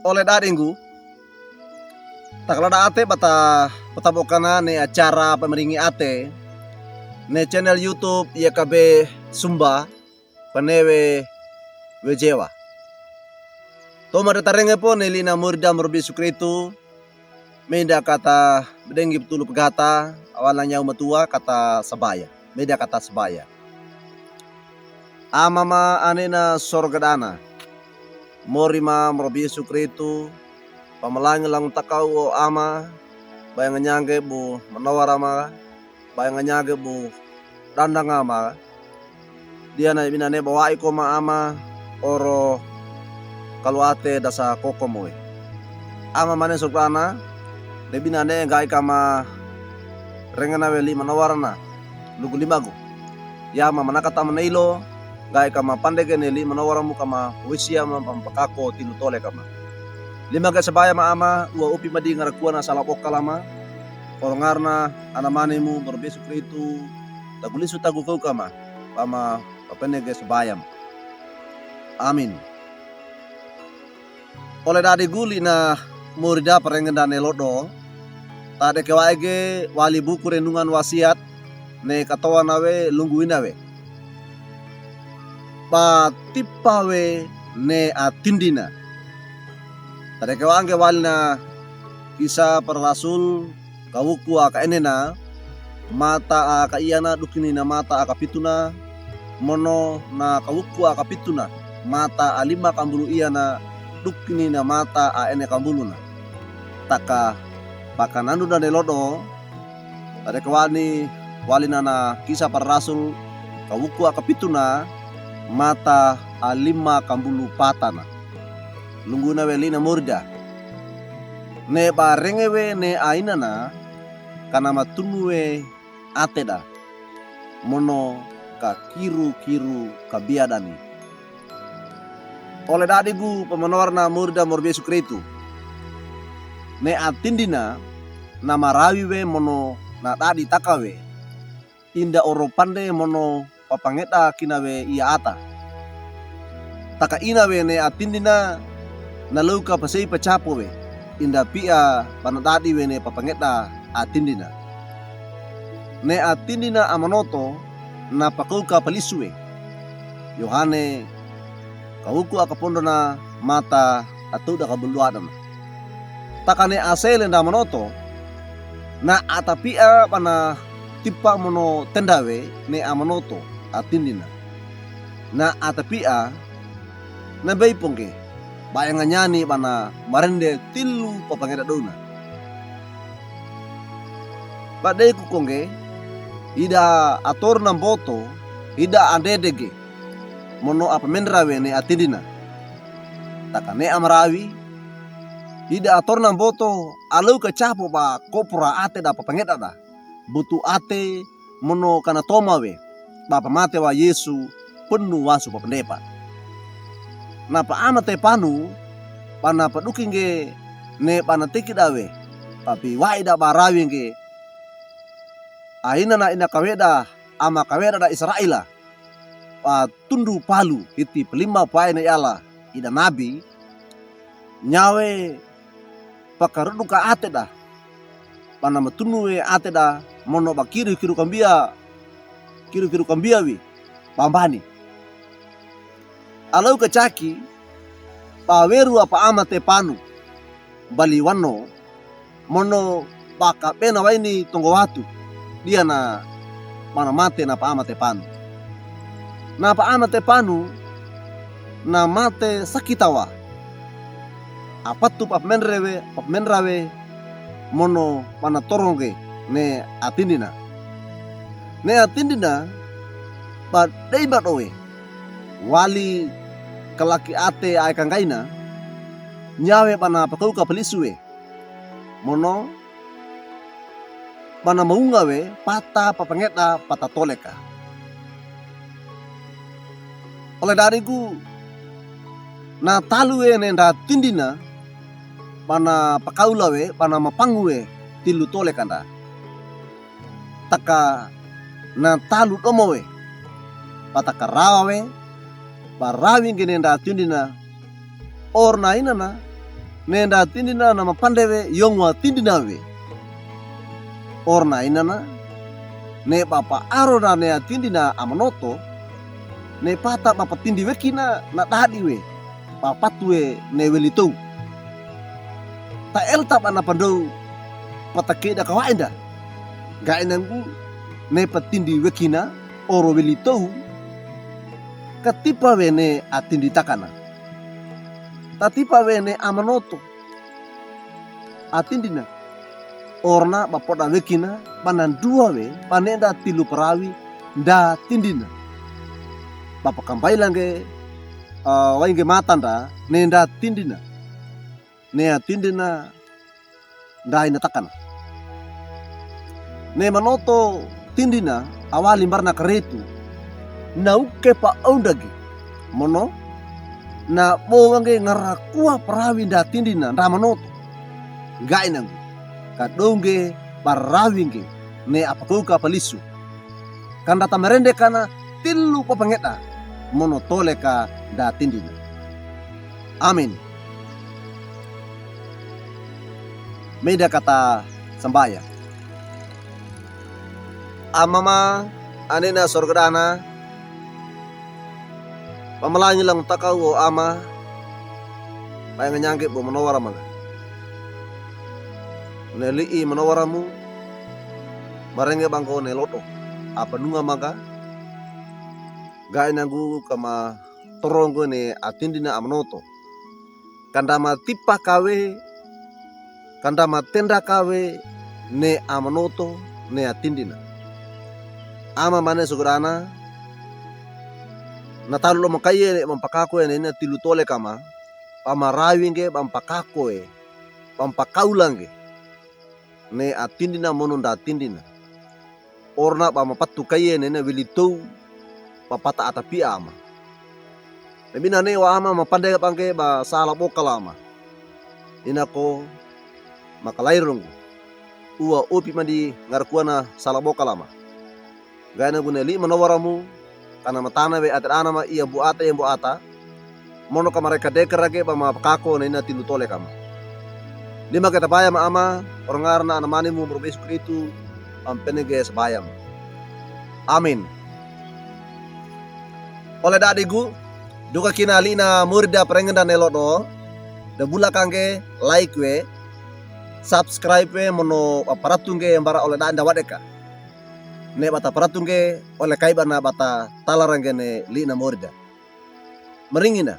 oleh daringgu takalada ate bata patabokana ne acara pemeringi ate ne channel YouTube YKB Sumba panewe wejewa to mare tarenge po ne lina murda murbi sukritu meda kata bedengi betul pegata awalnya umatua kata sabaya meda kata sabaya amama anena sorgadana morima murbi sukritu pamalangi lang takau o ama bayang nyange bu menawarama bayang nyange bu dandang ama dia na binane bawa iko ma ama oro kalau ate dasa koko moe ama mane soprana de binane gai kama rengana weli menawarana lugu limagu ya ma manakata menailo gai kama pandege neli menawaramu kama wisia ma pampakako tilu tole kama lima ga sabaya ma ama ua upi madi ngarakuana salapok kalama orongarna anamanimu berbesuk itu tagulisu tagu kau kama pama papenege sabayam amin oleh dadi guli na murida perenggendane lodo tade kewaege wali buku renungan wasiat ne katawa nawe lungguinawe pa tipawe ne atindina tade kewange walna kisah para rasul kawuku aka enena mata aka iyana dukini na mata aka pituna mono na kawuku aka pituna mata alima kambulu iyana dukini na mata a ene kambuluna taka pakanandu na nelodo tade kewani walina na kisah para rasul kawuku aka pituna mata alima kambulu patana lungguna welina murda ne barengewe ne ainana kana matunuwe ateda mono ka kiru kabiadani oleh dadigu pemenowarna murda morbe sukritu ne atindina nama rawiwe mono na dadi takawe inda oro pande mono papangeta kinawe ia ata taka inawe ne atindina na lauka pasei pacapo we inda pia panadadi we ne papangeta atindina ne atindina amanoto na pakauka palisue Yohane kauku akapondo na mata atau da kabuluadan takane asele nda manoto na atapia pana tipa mono tendawe ne amanoto atindina na atapia na beipongke bayang nyani bana marende tilu papangeda dona badai ku kongge ida ator namboto ida andedege mono apa mendrawe ne atidina takane amrawi ida ator namboto alau kecapo ba kopura ate da papangeda da butu ate mono kana tomawe bapa mate wa Yesu penuh wasu papendepa napa amate panu pana padukinge ne pana tikidawe tapi waida barawinge aina na ina kaweda ama kaweda da Israela pa tundu palu iti pelima pae na yala ida nabi nyawe pakaruduka ate da pana matunue ate da mono bakiru kiru kambia wi pambani alau kecaki paweru apa amate panu bali wano mono baka pena waini tonggo watu dia na mana mate na pa amate panu na pa amate panu na mate sakitawa apa tu pap menrawe mono mana toronge ne atindina pa dei badowe wali kelaki ate ay kangkaina nyawe pana pakauka pelisue mono pana maungawe pata papangeta pata toleka oleh dariku na talue nenda tindina pana pakaulawe pana mapangue tilu tolekanda taka na talu domowe pataka rawawe barawing gene nda tindina orna inana nenda tindina nama pandewe yongwa tindina we. Orna inana ne bapa arona ne tindina amanoto ne pata bapa tindi wekina na tadi we. Papa tuwe ne welitou. Ta eltap ana pandou patakeda kawaida. Ga enangku ne patindi wekina oro welitou katipa wene atindi takana. Tatipa wene amanoto atindina orna bapoda wekina panan dua we panenda tilu perawi nda tindina. Bapa kampai langge wainge matanda nenda tindina. Nea tindina nda ina takana. Ne manoto tindina awali barna keretu nauke pa ondagi mono na bowange ngarakua perawi nda tindina nda manoto gainang kadonge parawinge ne apakuka palisu kanda tamerende kana tilu papangeta mono toleka nda tindina. Amin. Meda kata sembaya amama anena sorgadana pamelanyi lang takaw o ama may nganyangke bo manawara mga nelii manawara mo marenge bangko neloto apa nunga maga gain nagu kama torongo ne atindina amnoto kandama tipa kawe kandama tenda kawe ne amnoto ne atindina ama mane sugurana natalu lo makaye mampakako ene na tilu tole kama pamarawinge pampakakoe pampakaulange ne atindina mononda atindina orna pamapatu kaye ne na wilitou papata atapi ama lebina ne wa ama mapandai pangke ba sala bokalama inako makalairung uwa opi mandi ngarkuana sala bokalama gana guneli manawaramu kana matana we atrana ma iya buata yang buata mono ka mereka dekerage pa mapakako na ina tinutole kama lima kita bayam ama orangarna anamani mu berbes kritu ampenege sebayam. Amin. Oleh dadigu duka kinali na murda prengenda nelodo da bula kangge like we subscribe we mono aparatunge yang bara oleh da anda wadeka ne bata paratunge oleh kaibana bata talarangene li na morida meringina